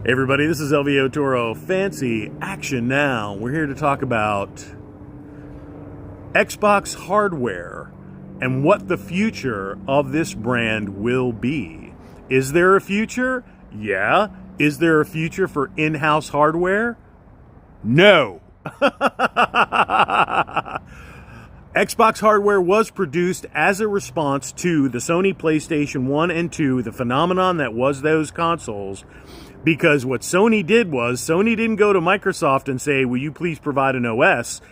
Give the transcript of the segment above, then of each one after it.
Hey everybody, this is LVO Toro. Fancy Action Now. We're here to talk about Xbox hardware and what the future of this brand will be. Is there a future? Yeah. Is there a future for in-house hardware? No. Xbox hardware was produced as a response to the Sony PlayStation 1 and 2, the phenomenon that was those consoles. Because what Sony did was, Sony didn't go to Microsoft and say, will you please provide an OS?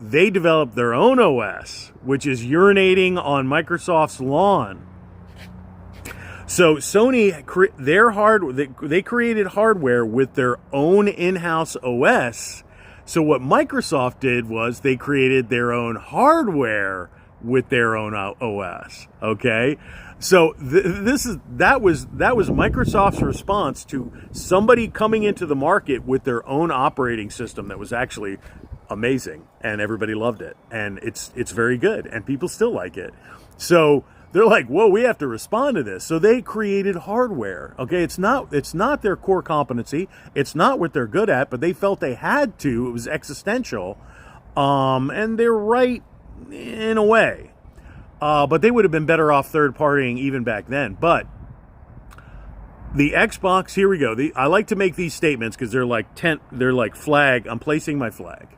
They developed their own OS, which is urinating on Microsoft's lawn. So Sony, they created hardware with their own in-house OS. So what Microsoft did was they created their own hardware with their own OS. Okay? So that was Microsoft's response to somebody coming into the market with their own operating system that was actually amazing, and everybody loved it, and it's very good, and people still like it. So they're like, whoa, we have to respond to this. So they created hardware. Okay, it's not their core competency, it's not what they're good at, but they felt they had to. It was existential, and they're right in a way. But they would have been better off third-partying even back then. But the Xbox, here we go. I like to make these statements because they're like flag. I'm placing my flag.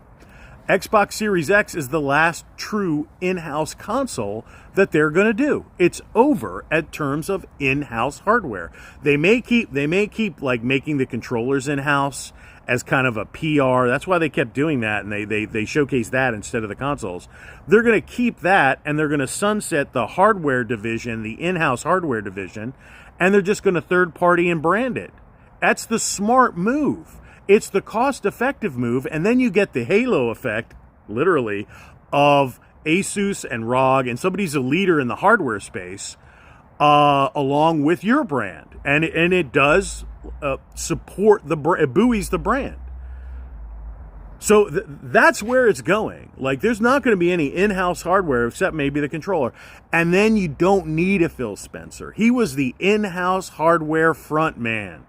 Xbox Series X is the last true in-house console that they're going to do. It's over at terms of in-house hardware. They may keep like making the controllers in-house as kind of a PR. That's why they kept doing that, and they showcase that instead of the consoles. They're going to keep that, and they're going to sunset the hardware division, the in-house hardware division, and they're just going to third-party and brand it. That's the smart move. It's the cost-effective move, and then you get the halo effect, literally, of Asus and ROG, and somebody's a leader in the hardware space, along with your brand. And it does support it buoys the brand. So that's where it's going. Like, there's not going to be any in-house hardware except maybe the controller. And then you don't need a Phil Spencer. He was the in-house hardware front man.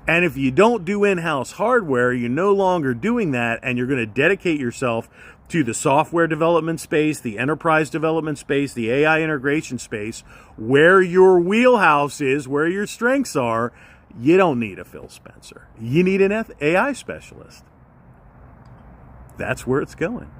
And if you don't do in-house hardware, you're no longer doing that, and you're going to dedicate yourself to the software development space, the enterprise development space, the AI integration space, where your wheelhouse is, where your strengths are. You don't need a Phil Spencer. You need an AI specialist. That's where it's going.